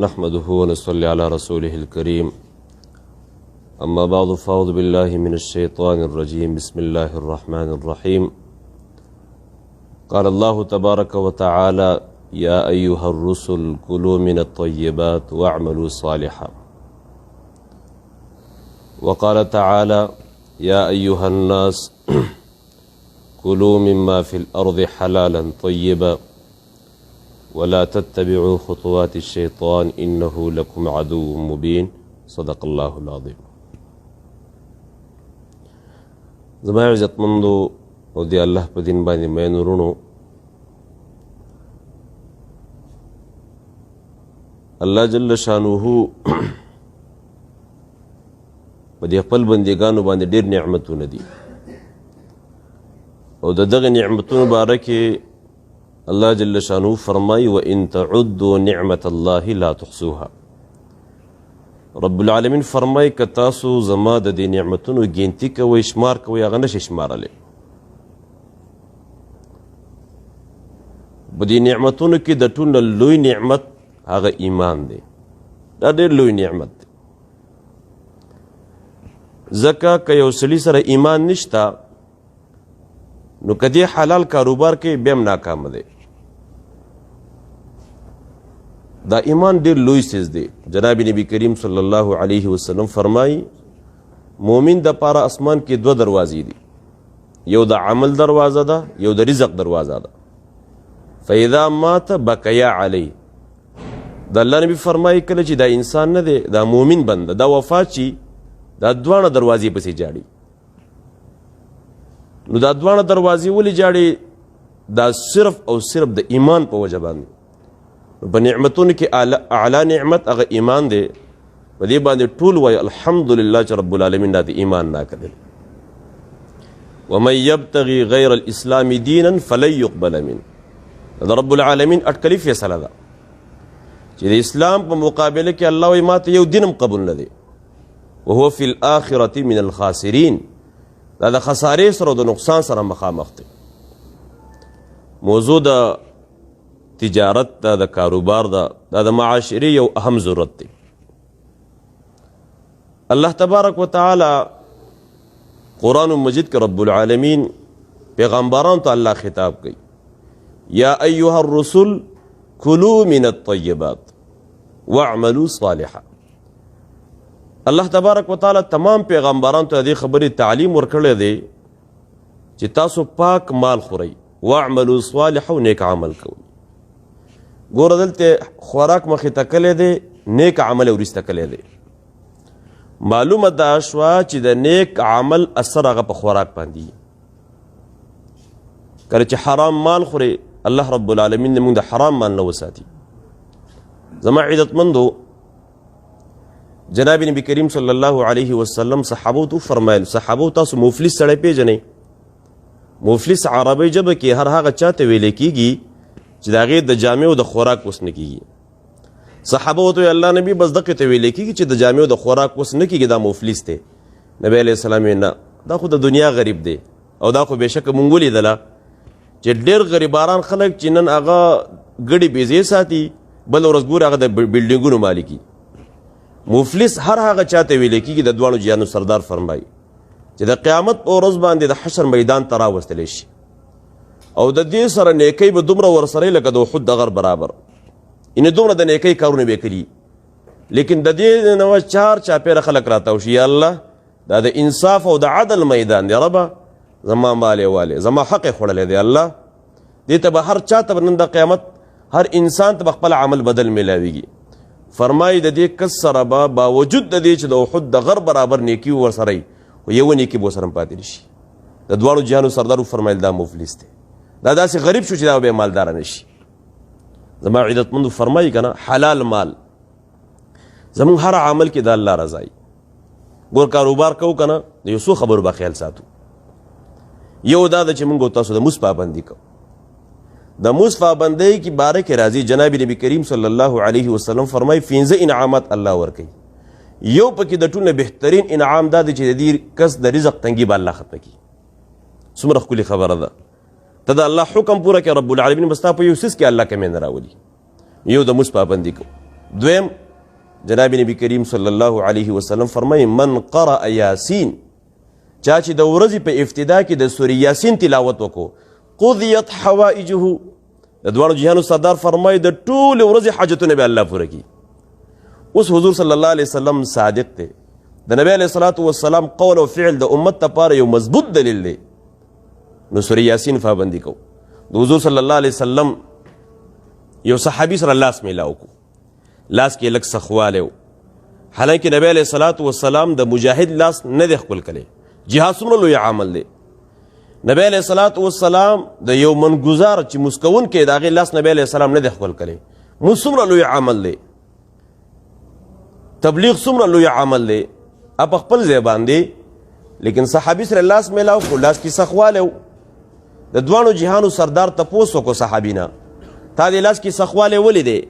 نحمده ونصلي على رسوله الكريم أما بعد فأعوذ بالله من الشيطان الرجيم بسم الله الرحمن الرحيم قال الله تبارك وتعالى يا أيها الرسل كلوا من الطيبات واعملوا صالحا وقال تعالى يا أيها الناس كلوا مما في الأرض حلالا طيبا ولا تتبعوا خطوات الشيطان إنه لكم عدو مبين صدق الله العظيم. زما عزتمندو او دی الله په دین باندې مې نورونو الله جل شانه په دې خپل بندګانو باندې ډېر نعمتونه دي او دغه نعمتونو بارکه الله جل شانه فرمای وان تعدوا نعمت الله لا تحصوها. رب العالمین فرمای که تاسو زما د دې نعمتونو ګینتی کوئ شمار کوئ هغه نشئ شمارلی. په دې نعمتونو کې د ټولو لوی نعمت هغه ایمان دی. دا ډېر لوی نعمت دی ځکه که یو سړي سره ایمان نشته نو که دې حلال کاروبار کې بیا هم ناکامه دی. دا ایمان ډېر لوی څیز دی. جناب نبی کریم صلی الله علیه وسلم فرمایي مومن د پاره اسمان کې دوه دروازې دي، یو د عمل دروازه ده، یو د رزق دروازه ده. فاذا مات بکیا علی. د الله نبی فرمایي کله چې دا انسان نه دی، دا مومن بنده دا وفات شي، دا دواړه دروازې پسې جاړي. نو دا دواړه دروازې ولې جاړي؟ دا صرف او صرف د ایمان په وجه باندې. په نعمتونو کې اعلی نعمت هغه ایمان دی. په دې باندې ټول وایي الحمدلله چې رب العالمین دا د ایمان ناکړل. ومن یبتغي غیر الاسلام دینا فلن يقبل منه. دا رب العالمین اټکلي فیصله ده چې د اسلام په مقابله کې الله وایي ماته یو دین هم قبول نه دی. وهو فی الاخرة من الخاسرین. دا د خسارې سره او د نقصان سره مخامخ دی. موضوع د تجارت دا د کاروبار دا د معاشري یو اهم ضرورت دی. الله تبارک وتعالی قرآن مجید کې رب العالمین پیغمبران ته الله خطاب کوي یا ایها الرسل کلوا من الطیبات واعملوا صالحا. الله تبارک وتعالی تمام پیغمبران ته دې خبرې تعلیم ورکړی دی چې تاسو پاک مال خورئ واعملوا صالحا و نیک عمل کوئ. ګوره دلته خوراک مخې ته کلی دی، نیک عمل وروسته کلی دی. معلومه دا شوه چې د نیک عمل اثر هغه په خوراک باندې. کله چې حرام مال خورې الله رب العالمین دې موږ د حرام مال نه وساتي. زما عزتمندو جناب نبی کریم صلی الله علیه وسلم صحابو ته فرمایل صحابو تاسو مفلس سړی پیژنئ؟ مفلس عربی ژبه کې هر هغه چاته ویل کېږي چې د هغې د جامې او د خوراک وس نه کېږي. صحابه ورته ویل الله نبي بس دقې ته ویلی کېږي چې د جامې او د خوراک وس نه کېږي دا مفلس دی. نبی علیه السلام ویل نه، دا خو د دنیا غریب دی او دا خو بېشکه مونږ ولیدله چې ډېر غریباران خلک چې نن هغه ګډې بیزې ساتي بل ورځ ګوري هغه د بلډینګونو مالکي. مفلس هر هغه چاته ویلی کېږي د دواړو جهانو سردار فرمایي چې د قیامت په ورځ باندې د حشر میدان ته راوستلی شي او د دې سره نیکۍ به دومره ورسره لکه د احد د غر برابر. یعنې دومره د نیکۍ کارونه به کړي. لیکن د دې نه چار چاپېره خلک راتاو شي یا الله دا د انصاف او د عدل میدان دی. ربه زما مال یې والې زما حق یې خوړلی دی. الله دې ته به هر چا ته به نن د قیامت هر انسان ته به خپل عمل بدل میلاویږي. فرمایي د دې کس سره به باوجود د دې چې د احد د غر برابر نیکي ورسره وي خو یوه نیکي به ورسره پاتې نه شي. د دواړو جهانو سردار وفرمیل دا مفلس دی. دا داسې غریب شو چې دا به مالداره نشي. زما عزتمندو فرمایي که نه حلال مال زمونږ هر عمل کې د الله رضایي. ګور کاروبار کوو که نه د یو څو خبرو به خیال ساتو. یو دا ده چې مونږ تاسو د مونځ پابندي کوو. د مونځ پابندۍ کې باره کې راځي جناب نبی کریم صلی الله علیه وسلم فرمایي 15 انعامات الله ورکوي. یو پکې د ټولو بهترین انعام دا دی چې د دې کس د رزق تنګي به الله ختمه کړي. څومره ښکلې خبره ده. ته د الله حکم پوره کې رب العالمین بستا په یو څیز کې الله کمې نه راولي. یو د مونځ پابندي کوو، دویم جناب نبی کریم صلی الله علیه وسلم فرمایي من قرأ یاسین چا چې د ورځې په ابتدا کې د سورې یاسین تلاوت وکړو قضیت حوائجه د دواړو جهانو سردار فرمایي د ټولې ورځې حاجتونه به الله پوره کړي. اوس حضور صلی الله علیه وسلم صادق دی، د نبی علیه الصلاة والسلام قول او فعل د امت لپاره یو مضبوط دلیل دی. نو سورې یاسین پابندي کوو. د حضور صلی الله علیه وسلم یو صحابي سره لاس میلاو کو، لاس کې لږ سخوالی و، حالانکه نبی علیه الصلاة والسلام د مجاهد لاس نه دی ښکل کړی. جهاد څومره لوی عمل دی. نبی علیه الصلاة والسلام د یو منګزار چې مسکونکی د هغې لاس نبی علیه السلام نه دی ښکل کړی. مونځ څومره لوی عمل دی، تبلیغ څومره لوی عمل دی، په خپل ځای باندې. لیکن صحابي سره لاس میلاو کړو، لاس کې سخوالی و. د دواړو جهانو سردار تپوس وکړو صحابي نه، تا دې لاس کې سخوالی ولې دی؟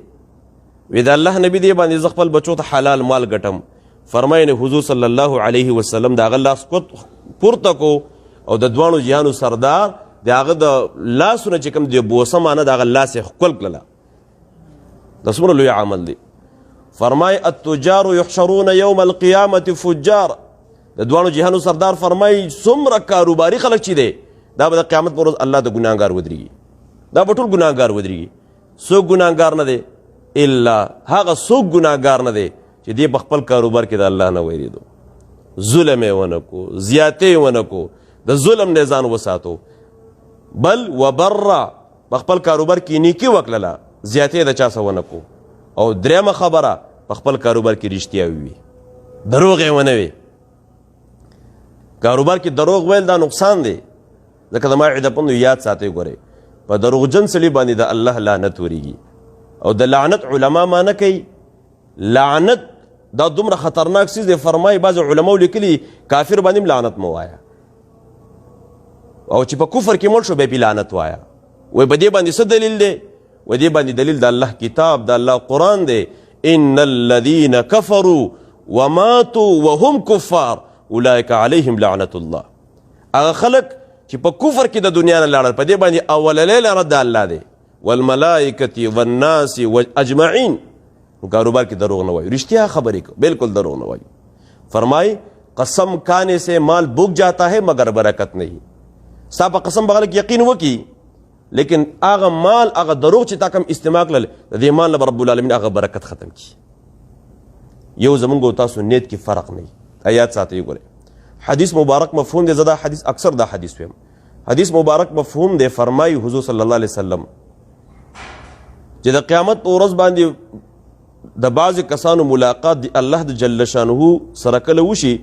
وی د الله نبي دی باندې زه خپل بچو ته حلال مال ګټم. فرمایي حضور صلی الله علیه وسلم د هغه لاس پورته کو او د دواړو جهانو سردار د هغه د لاسونه چې کوم دی بوسه مانه د هغه لاس یې ښکل کړله. دا څومره لوی عمل دی. فرمایي التجار یحشرون یوم القیامة فجار. د دواړو جهانو سردار فرمایي څومره کاروباري خلک چې دی دا به د قیامت پر ورځ الله د ګناهګار ودرېږي، دا به ټول ګناهګار ودرېږي. څوک ګناهګار نه دی؟ الا هغه څوک ګناهګار نه دی چې دی په خپل کاروبار کې د الله نه ویریدو، ظلم یې ونه کو، زیاتې یې ونه کو، د ظلم نه ځان وساتو، بل وبره په خپل کاروبار کې نیکي وکړله، زیاتې د چا څه ونه کو. او درېیمه خبره په خپل کاروبار کې رښتیا ووي، دروغ یې ونه وي. کاروبار کې دروغ ویل دا نقصان دی. ځکه د ماعده پندو یاد ساتئ. ګورئ په دروغجن سړي باندې د الله لعنت ورېږي. او د لعنت علما معنی کوي لعنت دا دومره خطرناک څیز دی. فرمایي بعض علماو لیکلي کافر باندې هم لعنت مه وایه، او چې په کفر کې مړ شو بیا پې لعنت وایه. وایي په دې باندې څه دلیل دی؟ و دې باندې دلیل د الله کتاب د الله قرآن دی. ان الذین کفروا وماتوا وهم کفار اولئک علیهم لعنت الله. هغه خلک چې په کفر کې د دنیا نه لاړل په دې باندې اولنی لعنت د الله دی. والملائکة والناس اجمعین. کاروبار کې دروغ نه وایو، رښتیا خبرې کو، بالکل دروغ نه وایو. فرمائی قسم کھانے سے مال بک جاتا ہے مگر برکت نہیں. ستا په قسم بغل کې یقین وکي، لیکن هغه مال هغه دروغ چې تا کوم استعمال کړل د دې مال نه رب العالمین هغه برکت ختم کی. یو زمونږ او تاسو نیت کې فرق نه. آیات ساتي ګوره. حدیث مبارک مفهوم دی. زدا حدیث اکثر دا حدیث ویم. حدیث مبارک مفهوم دی. فرمایي حضور صلی الله علیه وسلم چې د قیامت په ورځ باندې د بعض کسانو ملاقات دی الله د جل شانه سره کله وشي،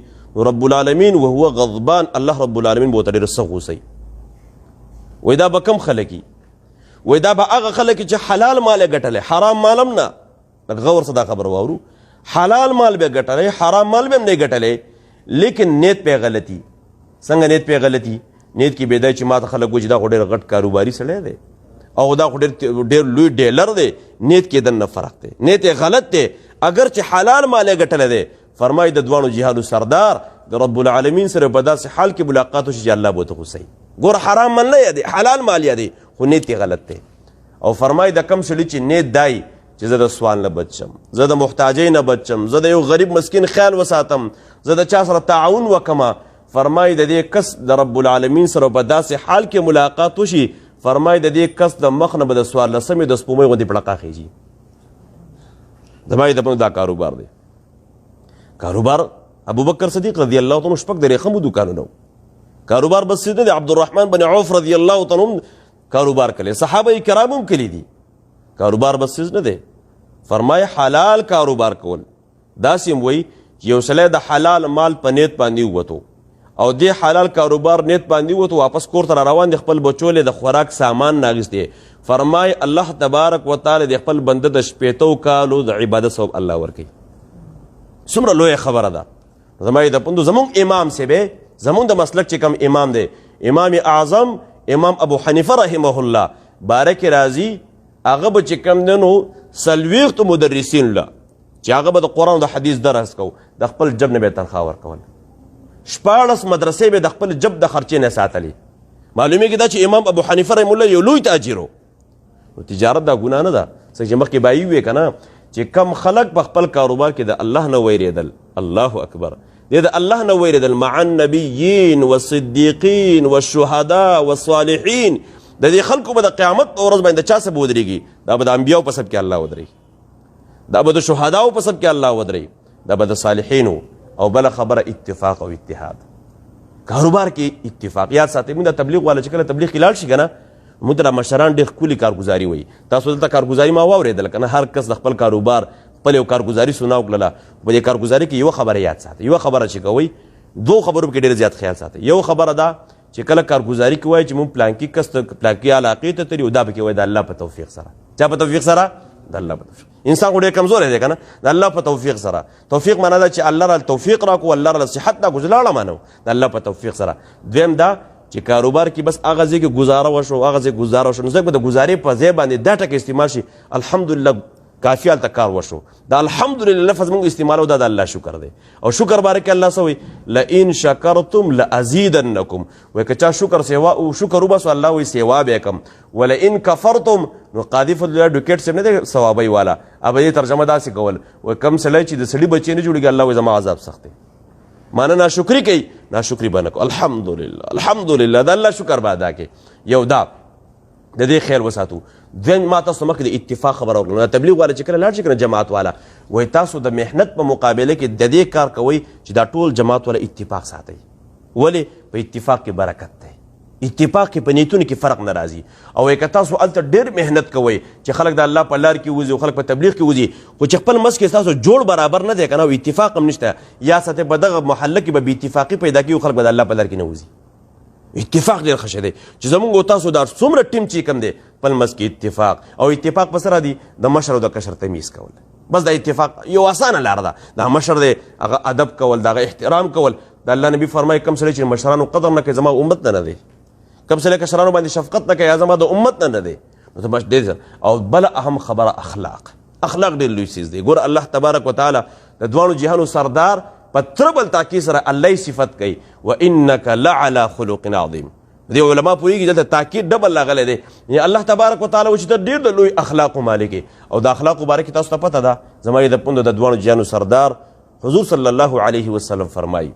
رب العالمین وهو غضبان الله رب العالمین به ورته ډېر څه غوسئ. وایي دا به کم خلک وي؟ وایي دا به هغه خلک چې حلال مال یې ګټلی، حرام مال هم نه. لږ غور سره دا خبر واورو. حلال مال به ګټلی، حرام مال به هم نه ګټلی، لیکن نیت پې غلطي. څنګه نیت پې غلطي؟ نیت کې بې دی چې ما ته خلک وایي چې دا خو ډېر غټ کاروباري سړی دی او دا خو ډېر لوی ډیلر دی. نیت کې دننه فرق دی، نیت یې غلط دی. اگر چې حلال مال یې ګټلی دی، فرمایي د دواړو جهادو سردار د رب العالمین سره په داسې حال کې ملاقات وشي چې الله به ورته غوسئ. ګوره حرام مال نه یادی، حلال مال یادی، خو نیت یې غلط دی. او فرمایي د کم سړي چې نیت دای چې زه د سوال نه بچ شم، زه د محتاجۍ نه بچ شم، زه د یو غریب مسکین خیال وساتم، زه د چا سره تعاون وکړم. فرمایي د دې کس د رب العالمین سره په داسې حال کې ملاقات وشي، فرمایي د دې کس د مخ نه به د څوارلسمې د سپومۍ غوندې پړقا خیږي. زما د دا کاروبار دی. کاروبار ابوبکر صدیق رضی الله تعالی عنہ شپږ د ریخمو دوکانونه و. کاروبار بس نه دی. عبدالرحمن بن عوف رضی الله تعالی عنہ کاروبار کړی، صحابه کرام هم کړي دي. کاروبار بس نه دی. فرمایي حلال کاروبار کول. داسې هم وایي چې یو سړی د حلال مال په نیت باندې ووتو او دې حلال کاروبار نیت باندې ووتو، واپس کور ته روان دی، خپل بچو له د خوراک سامان ناغستی. فرمای الله تبارک وتعالی د خپل بنده د شپېتو کالو د عبادت ثواب الله ورکوي. څومره لویه خبره ده. زما د پندو زمونږ امام صاحب، زمونږ د مسلک چې کوم امام دی، امام اعظم امام ابو حنیفه رحمه الله بارک راضي، هغه به چې کوم دی نو 40 مدرسین له چې هغه به د قرآن او د حدیث درس کو، د خپل جب نه به تنخواه ورکول. 14 مدرسې به د خپل جب د خرچې نه ساتلې. معلومیږي دا چې امام ابو حنیفه رحمه الله یو لوی تاجر و. تجارت دا ګناه نه ده. څنګه چې مخکې به یې وویې که نه چې کم خلق په خپل کاروبار کې د الله نه ویریدل، الله اکبر، د الله نه ویریدل، مع النبیین والصدیقین والشهداء والصالحین، د دې خلکو به د قیامت په ورځ باندې چا څه به ودرېږي؟ دا به د انبیاو په صف کې الله ودرېږي، دا به د شهداو په صف کې الله ودرېږي، دا به د صالحینو. او بله خبره اتفاق او اتحاد، کاروبار کې اتفاق. یاد ساتئ موږ د تبلیغ والا چې کله تبلیغ کې لاړ شي که نه، موږ ته مشران ډېر ښکلي کارګزاري وایي. تاسو دلته کارګزاري ما واورېدله که نه؟ هر کس د خپل کاروبار خپل یو کارګزاري سنا وکړله. په دې کارګزاري کې یوه خبره یاد ساتئ، یوه خبره چې کوئ، دوو خبرو کې ډېر زیات خیال ساتئ. یو خبره ده چې کله کارګزاري کې وایي چې موږ پلانکي کس ته پلانکي علاقې ته تلي، دا پکې وایي د الله په توفیق سره. چا په توفیق سره؟ د الله په توفیق. انسان خو ډېر کمزوری دی که نه؟ د الله په توفیق سره. توفیق معنا ده چې الله را توفیق راکړو، الله را صحت راکړو، زه لاړم مانو د الله په توفیق سره. دویم دا چې کاروبار کې بس هغه ځای کې ګزاره وشو، هغه ځای ګزاره وشو، نو ځکه به د ګزارې په ځای باندې دا ټکي استعمال شي، الحمدلله کافي هلته کار وشو. دا الحمدلله لفظ موږ استعمالو، دا د الله شکر دی. او شکر باره کې الله څه وایي؟ لئن شکرتم لازیدنکم، وایي که چا شکر وباسو الله وایي سیوا به یې کم. ولئن کفرتم، نو قاضي فضل الله ډوکیټ صاحب نه دی ثوابۍ والا، اب دې ترجمه داسې کول، وایي کم سړی چې د سړي بچی نه جوړېږي الله وایي زما عذاب سخت دی. معنی ناشکري کوي، ناشکري به نه کو. الحمدلله الحمدلله د الله شکر به ادا کوي. یو دا د دې خیال وساتو. دویم ما تاسو مخکې د اتفاق خبره وکړه، تبلیغ والا چې کله لاړ شي که نه جماعت والا، وایي تاسو د محنت په مقابله کې د دې کار کوئ چې دا ټول جماعت والا اتفاق ساتئ. ولې؟ په اتفاق کې برکت دی، اتفاق کې په نیتونو کې فرق نه راځي. او که تاسو هلته ډېر محنت کوئ چې خلک د الله په لار کې وځي او خلک په تبلیغ کې وځي، خو چې خپل منځ کې ستاسو جوړ برابر نه دی که نه، اتفاق هم نشته، یا ساتئ په دغه محله کې به بې اتفاقي پیدا کړي او خلک به د الله په لار کې نه وځي. اتفاق ډېر ښه شی دی چې زمونږ او تاسو دا څومره ټیم چې کوم دی خپل منځ کې اتفاق. او اتفاق په څه راځي؟ د مشر او د کشر تمیز کول. بس د اتفاق یو اسانه لاره ده. د مشر دی هغه ادب کول، د هغه احترام کول. د الله نبي فرمایي کم سړی چې مشرانو قدر نه کوي زما امت نه دی، کم سړی کشرانو باندې شفقت نه کوي یا زما د امت نه دی. نو ته بس ډېر. او بله اهم خبره اخلاق. اخلاق ډېر لوی څیز دی. ګوره الله تبارک وتعالی د دواړو جهانو سردار په تربل تاکید سره الله صفت کوي، وانک لعلى خلق عظیم. دې علما پوهېږي دلته تاکید ډبل راغلی دی، یعنې الله تبارک وتعالی وایي چې ته ډېر د لوی اخلاقو مالک یې. او د اخلاقو باره کې تاسو ته پته ده، زما یې د پوندو د دواړو جهانو سردار حضور صلی الله علیه وسلم فرمایي،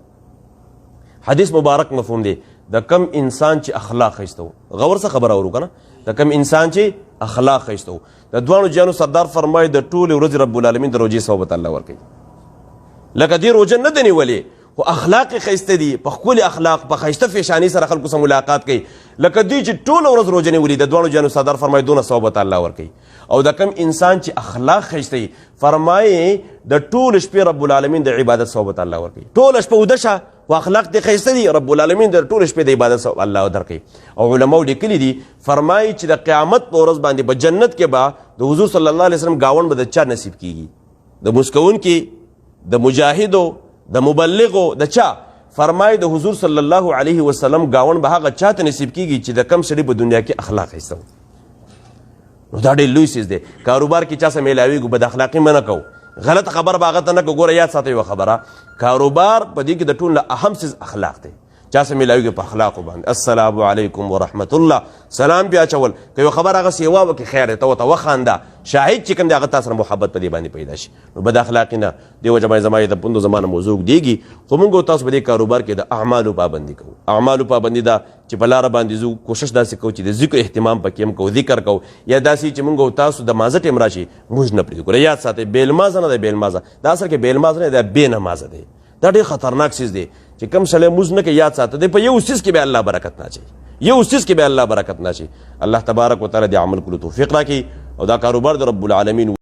حدیث مبارک مفهوم دی، د کم انسان چې اخلاق ښایسته و، غور څه خبره اورو که نه، د کم انسان چې اخلاق ښایسته و، د دواړو جهانو سردار فرمایي د ټولې ورځې رب العالمین د روژې ثواب الله ورکوي. لکه دې روژه نه ده نیولې خو اخلاق یې ښایسته دي، په ښکلي اخلاق په ښایسته فیشاني سره خلکو سره ملاقات کوي. لکه دوی چې ټوله ورځ روژه نیولي، د دواړو جهانو سردار فرمایي دونه ثواب الله ورکوي. او د کم انسان چې اخلاق ښایسته وي فرمایي د ټولې شپې رب العالمین د عبادت ثواب الله ورکوي. ټوله شپه اوده شه و اخلاق دې ښایسته دي، رب العالمین د ټولې شپې د عبادت ثواب الله درکوي. او علماو لیکلي دي فرمایي چې د قیامت په ورځ باندې په جنت کې به د حضور صلی الله علیه وسلم ګاونډ به د چا نصیب کیږي؟ د موس کوونکي، د مجاهدو، د مبلغو، د چا؟ فرمایي د حضور صلی الله علیه وسلم ګاونډ به هغه چاته نصیب کیږي چې د کم سړي په دنیا کې اخلاق ښایسته و. نو دا ډېر لوی څیز دی. کاروبار کې چا سره میلاویږو بد اخلاقي منع کوو، غلط خبر به هغه ته نه کوو. ګوره یاد ساتئ یوه خبره، کاروبار په دې کې د ټولو نه اهم څیز اخلاق دی. چا سره میلاویږي په اخلاقو باندې، السلام علیکم ورحمت الله، سلام پې اچول، که یو خبر هغه سیوا وکړي خیر دی، ته ورته وخانده، شاهد چې کوم دی هغه تا سره محبت په دې باندې پیدا شي. نو بد اخلاقي نه. دې وجه باندې زما د پوندو زمانه موضوع اوږدېږي، خو موږ تاسو په دې کاروبار کې د اعمالو پابندي کوو. اعمالو پابندي ده چې په لاره باندې ځو، کوشش داسې کوو چې د ذکر اهتمام پکې هم کوو، ذکر کوو، یا داسې چې موږ تاسو د مازه ټیم راشي موږ نه پرېږدو. ګوره یاد ساتئ بې لمازه نه دی، بې لمازه دا اصل کې بې لمازه نه دی، بې نمازه دی. دا ډېر خطرناک څیز دی چې کوم سړی موږ نه کوي. یاد ساته دی په یو څیز کې به الله برکت نه اچوي، یو څیز کې به الله برکت نه اچوي. الله تبارک وتعالی دې عمل کولو توفیق راکړي او دا کاروبار د رب العالمین